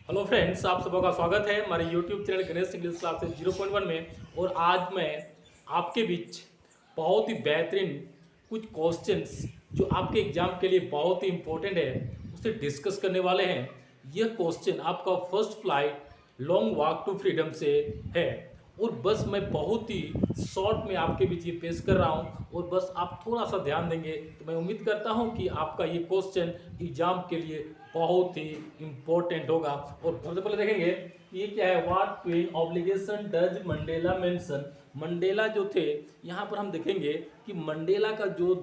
Hello friends, आप सबका का स्वागत है हमारे YouTube channel Ganesh English classes 0.1 में। और आज मैं आपके बीच बहुत ही बेहतरीन कुछ क्वेश्चंस जो आपके एग्जाम के लिए बहुत ही इंपॉर्टेंट है उसे डिस्कस करने वाले हैं। यह क्वेश्चन आपका first flight long walk to freedom से है और बस मैं बहुत ही शॉर्ट में आपके बीच ये पेश कर रहा हूँ और बस आप थोड़ा सा ध्यान देंगे तो मैं उम्मीद करता हूँ कि आपका ये क्वेश्चन एग्जाम के लिए बहुत ही इम्पोर्टेंट होगा। और सबसे पहले देखेंगे कि ये क्या है, what twin obligation does Mandela mention. Mandela जो थे, यहाँ पर हम देखेंगे कि मंडेला का जो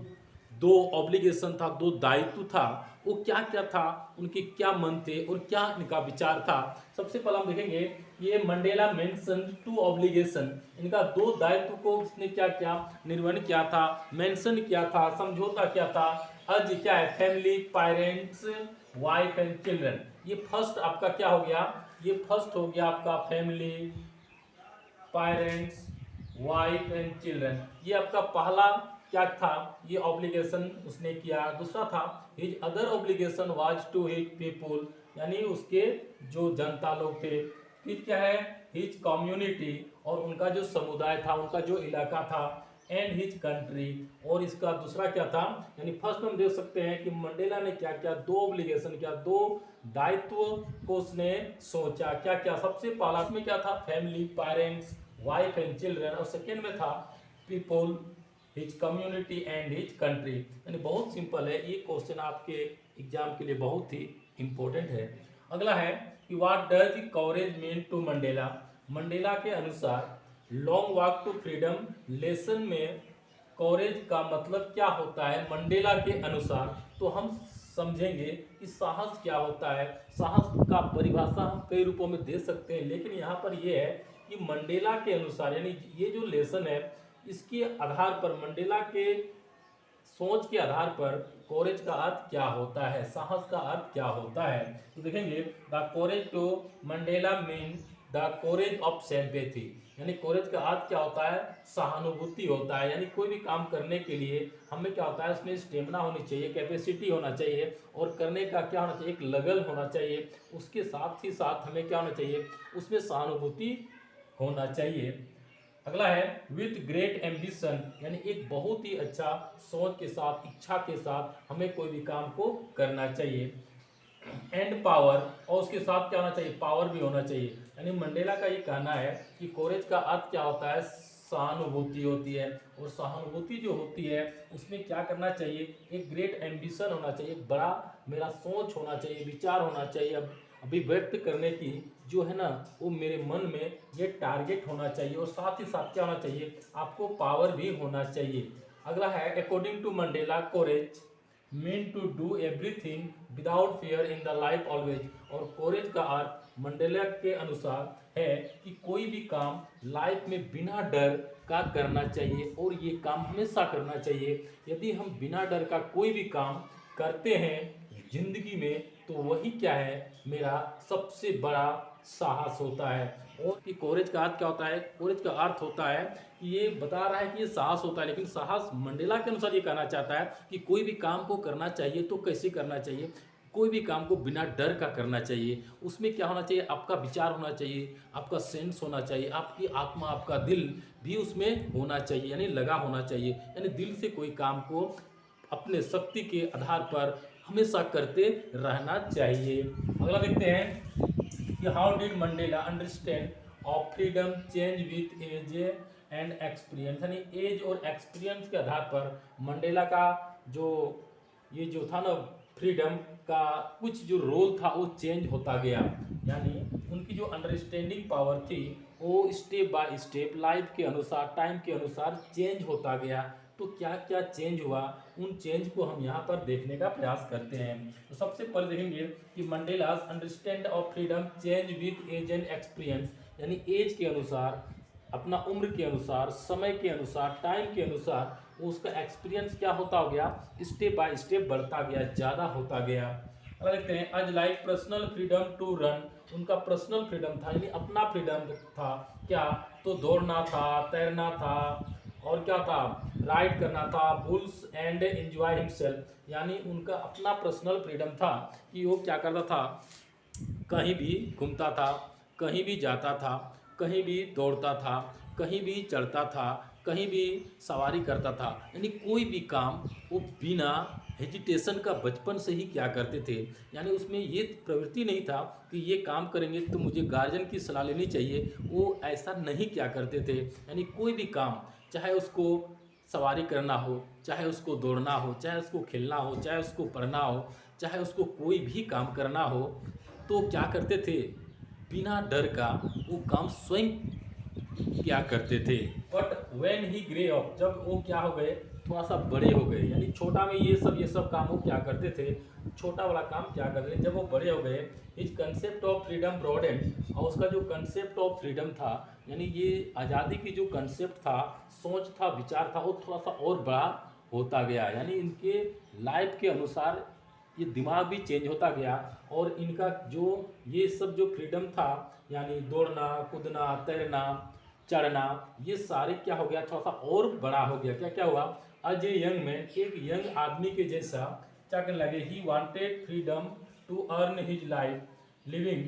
दो ऑब्लिगेशन था, दो दायित्व था, वो क्या क्या था, उनके क्या मन थे और क्या इनका विचार था। सबसे पहले हम देखेंगे ये मंडेला मेंशन टू ऑब्लिगेशन, इनका दो दायित्व को उसने क्या क्या निर्वहन किया था, मेंशन किया था, समझौता क्या था। आज क्या है, family, parents, wife and children. ये फर्स्ट आपका क्या हो गया, ये फर्स्ट हो गया आपका family, parents, wife and children. ये आपका पहला क्या था, ये ऑब्लिगेशन उसने किया। दूसरा था his other obligation was to his people, यानी उसके जो जनता लोग थे। फिर क्या है, हिज कम्युनिटी, और उनका जो समुदाय था, उनका जो इलाका था, एंड हिज कंट्री। और इसका दूसरा क्या था, यानी फर्स्ट में हम देख सकते हैं कि मंडेला ने क्या क्या दो ऑब्लिगेशन किया, दो दायित्व को उसने सोचा। क्या क्या, सबसे पहला में क्या था, family, parents, wife and children. और सेकेंड में था people, his community and his country. यानी बहुत सिंपल है, ये क्वेश्चन आपके एग्जाम के लिए बहुत ही इंपॉर्टेंट है। अगला है कि what does courage mean to Mandela. Mandela के अनुसार long walk to freedom lesson में कवरेज का मतलब क्या होता है मंडेला के अनुसार। तो हम समझेंगे कि साहस क्या होता है। साहस का परिभाषा हम कई रूपों में दे सकते हैं, लेकिन यहाँ पर यह है कि मंडेला के अनुसार, यानी ये जो लेसन है इसके आधार पर, मंडेला के सोच के आधार पर कोरेज का अर्थ क्या होता है, साहस का अर्थ क्या होता है। तो देखेंगे the courage to Mandela mean the courage of sympathy, यानी कोरेज का अर्थ क्या होता है, सहानुभूति होता है। यानी कोई भी काम करने के लिए हमें क्या होता है, उसमें स्टेमिना होनी चाहिए, कैपेसिटी होना चाहिए, और करने का क्या होना चाहिए, एक लगन होना चाहिए। उसके साथ ही साथ हमें क्या होना चाहिए, उसमें सहानुभूति होना चाहिए। अगला है विथ ग्रेट एम्बिशन, यानी एक बहुत ही अच्छा सोच के साथ, इच्छा के साथ हमें कोई भी काम को करना चाहिए। एंड पावर, और उसके साथ क्या होना चाहिए, पावर भी होना चाहिए। यानी मंडेला का ये कहना है कि कोरेज का अर्थ क्या होता है, सहानुभूति होती है। और सहानुभूति जो होती है उसमें क्या करना चाहिए, एक ग्रेट एम्बिशन होना चाहिए, एक बड़ा मेरा सोच होना चाहिए, विचार होना चाहिए, अभिव्यक्त करने की जो है ना, वो मेरे मन में ये टारगेट होना चाहिए। और साथ ही साथ क्या होना चाहिए, आपको पावर भी होना चाहिए। अगला है according to Mandela courage mean to do everything without fear in the life always. और कोरेज का अर्थ मंडेला के अनुसार है कि कोई भी काम लाइफ में बिना डर का करना चाहिए, और ये काम हमेशा करना चाहिए। यदि हम बिना डर का कोई भी काम करते हैं जिंदगी में, तो वही क्या है, मेरा सबसे बड़ा साहस होता है। और कि कोरेज का अर्थ क्या होता है, कोरेज का अर्थ होता है कि ये बता रहा है कि ये साहस होता है, लेकिन साहस मंडेला के अनुसार ये कहना चाहता है कि कोई भी काम को करना चाहिए तो कैसे करना चाहिए, कोई भी काम को बिना डर का करना चाहिए। उसमें क्या होना चाहिए, आपका विचार होना चाहिए, आपका सेंस होना चाहिए, आपकी आत्मा, आपका दिल भी उसमें होना चाहिए, यानी लगा होना चाहिए। यानी दिल से कोई काम को अपने शक्ति के आधार पर हमेशा करते रहना चाहिए। अगला देखते हैं कि how did Mandela understand of freedom change with age and experience. यानी एज और एक्सपीरियंस के आधार पर मंडेला का जो ये जो था ना, फ्रीडम का कुछ जो रोल था वो चेंज होता गया। यानी उनकी जो अंडरस्टैंडिंग पावर थी वो स्टेप बाय स्टेप लाइफ के अनुसार, टाइम के अनुसार चेंज होता गया। तो क्या क्या चेंज हुआ, उन चेंज को हम यहाँ पर देखने का प्रयास करते हैं। तो सबसे पहले देखेंगे कि Mandela's understand of freedom change with age and experience. यानी एज के अनुसार, अपना उम्र के अनुसार, समय के अनुसार, टाइम के अनुसार उसका एक्सपीरियंस क्या होता हो गया, स्टेप बाय स्टेप बढ़ता गया, ज़्यादा होता गया। अगर देखते हैं आज like personal freedom to run, उनका पर्सनल फ्रीडम था, यानी अपना फ्रीडम था। क्या, तो दौड़ना था, तैरना था, और क्या था, राइड करना था, बुल्स एंड एंजॉय हिमसेल्फ। यानी उनका अपना पर्सनल फ्रीडम था कि वो क्या करता था, कहीं भी घूमता था, कहीं भी जाता था, कहीं भी दौड़ता था, कहीं भी चढ़ता था, कहीं भी सवारी करता था। यानी कोई भी काम वो बिना हेजिटेशन का बचपन से ही क्या करते थे। यानी उसमें ये प्रवृत्ति नहीं था कि ये काम करेंगे तो मुझे गार्जियन की सलाह लेनी चाहिए, वो ऐसा नहीं क्या करते थे। यानी कोई भी काम, चाहे उसको सवारी करना हो, चाहे उसको दौड़ना हो, चाहे उसको खेलना हो, चाहे उसको पढ़ना हो, चाहे उसको कोई भी काम करना हो, तो क्या करते थे, बिना डर का वो काम स्वयं क्या करते थे। But when he grey up, जब वो क्या हो गए, थोड़ा सा बड़े हो गए, यानी छोटा में ये सब काम वो क्या करते थे, छोटा वाला काम क्या करते थे। जब वो बड़े हो गए, इस कंसेप्ट ऑफ फ्रीडम ब्रॉडेंड, और उसका जो कंसेप्ट ऑफ फ्रीडम था, यानी ये आज़ादी की जो कंसेप्ट था, सोच था, विचार था, वो थोड़ा सा और बड़ा होता गया। यानी इनके लाइफ के अनुसार ये दिमाग भी चेंज होता गया, और इनका जो ये सब जो फ्रीडम था, यानी दौड़ना, कूदना, तैरना, चढ़ना, ये सारे क्या हो गया, थोड़ा सा और बड़ा हो गया। क्या क्या हुआ, अज ए यंग मैन, एक यंग आदमी के जैसा क्या करने लगे, he wanted freedom to earn his life living.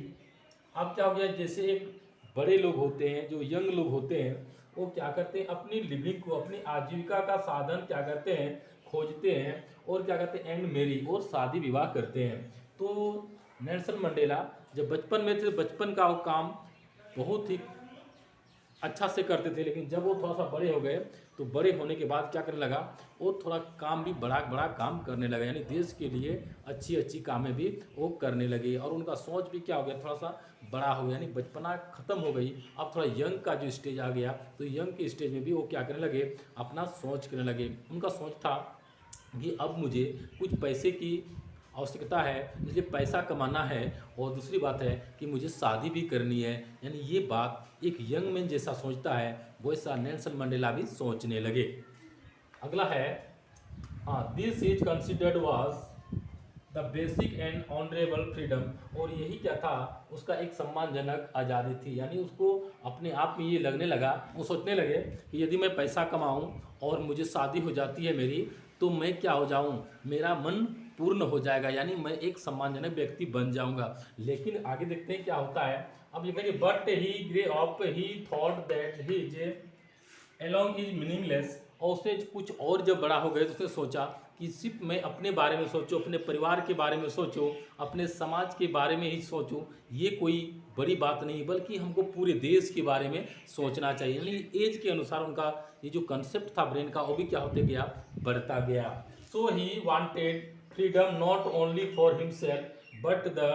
अब क्या हो गया, जैसे एक बड़े लोग होते हैं, जो यंग लोग होते हैं, वो क्या करते हैं, अपनी लिविंग को, अपनी आजीविका का साधन क्या करते हैं, खोजते हैं, और क्या करते हैं, एंड मैरी, और शादी विवाह करते हैं। तो नेल्सन मंडेला जब बचपन में थे, बचपन का वो काम बहुत ही अच्छा से करते थे, लेकिन जब वो थोड़ा सा बड़े हो गए, तो बड़े होने के बाद क्या करने लगा, वो थोड़ा काम भी बड़ा बड़ा काम करने लगा, यानी देश के लिए अच्छी अच्छी कामें भी वो करने लगे, और उनका सोच भी क्या हो गया, थोड़ा सा बड़ा हो गया, यानी बचपना खत्म हो गई, अब थोड़ा यंग का जो स्टेज आ गया, तो यंग के स्टेज में भी वो क्या करने लगे, अपना सोच करने लगे। उनका सोच था कि अब मुझे कुछ पैसे की आवश्यकता है, इसलिए पैसा कमाना है, और दूसरी बात है कि मुझे शादी भी करनी है। यानी ये बात एक यंग मैन जैसा सोचता है, वैसा नेल्सन मंडेला भी सोचने लगे। अगला है, हाँ, this is considered was the basic and honourable freedom, और यही क्या था, उसका एक सम्मानजनक आज़ादी थी। यानी उसको अपने आप में ये लगने लगा, वो सोचने लगे कि यदि मैं पैसा कमाऊं और मुझे शादी हो जाती है मेरी, तो मैं क्या हो जाऊं, मेरा मन पूर्ण हो जाएगा, यानी मैं एक सम्मानजनक व्यक्ति बन जाऊंगा। लेकिन आगे देखते हैं क्या होता है। अब लिखेंगे, but he grey up, he thought that his along is meaningless, और उसने कुछ और जब बड़ा हो गया तो उसने सोचा कि सिर्फ मैं अपने बारे में सोचूं, अपने परिवार के बारे में सोचूं, अपने समाज के बारे में ही सोचूं, ये कोई बड़ी बात नहीं, बल्कि हमको पूरे देश के बारे में सोचना चाहिए। यानी एज के अनुसार उनका ये जो कंसेप्ट था ब्रेन का, वो भी क्या होते गया, बढ़ता गया। So he wanted freedom not only for himself but the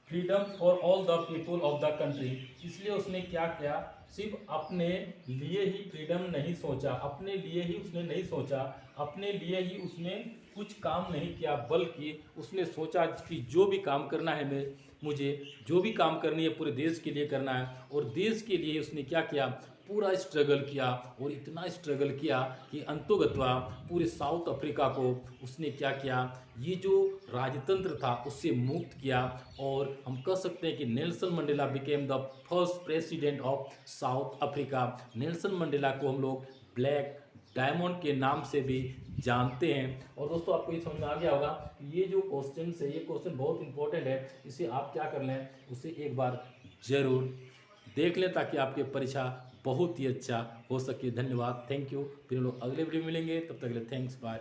freedom for all the people of the country. इसलिए उसने क्या किया, सिर्फ अपने लिए ही फ्रीडम नहीं सोचा, अपने लिए ही उसने नहीं सोचा, अपने लिए ही उसने कुछ काम नहीं किया, बल्कि उसने सोचा कि जो भी काम करना है, मैं मुझे जो भी काम करनी है पूरे देश के लिए करना है। और देश के लिए उसने क्या किया, पूरा स्ट्रगल किया, और इतना स्ट्रगल किया कि अंतोगत्वा पूरे साउथ अफ्रीका को उसने क्या किया, ये जो राजतंत्र था उससे मुक्त किया। और हम कह सकते हैं कि Nelson Mandela became the first president of south Africa. Nelson Mandela को हम लोग ब्लैक डायमंड के नाम से भी जानते हैं। और दोस्तों, आपको ये समझ में आ गया होगा कि ये जो क्वेश्चन है, ये क्वेश्चन बहुत इंपॉर्टेंट है, इसे आप क्या कर लें, उसे एक बार जरूर देख लें, ताकि आपकी परीक्षा बहुत ही अच्छा हो सके। धन्यवाद, थैंक यू। फिर हम लोग अगले वीडियो में मिलेंगे, तब तक के लिए थैंक्स, बाय।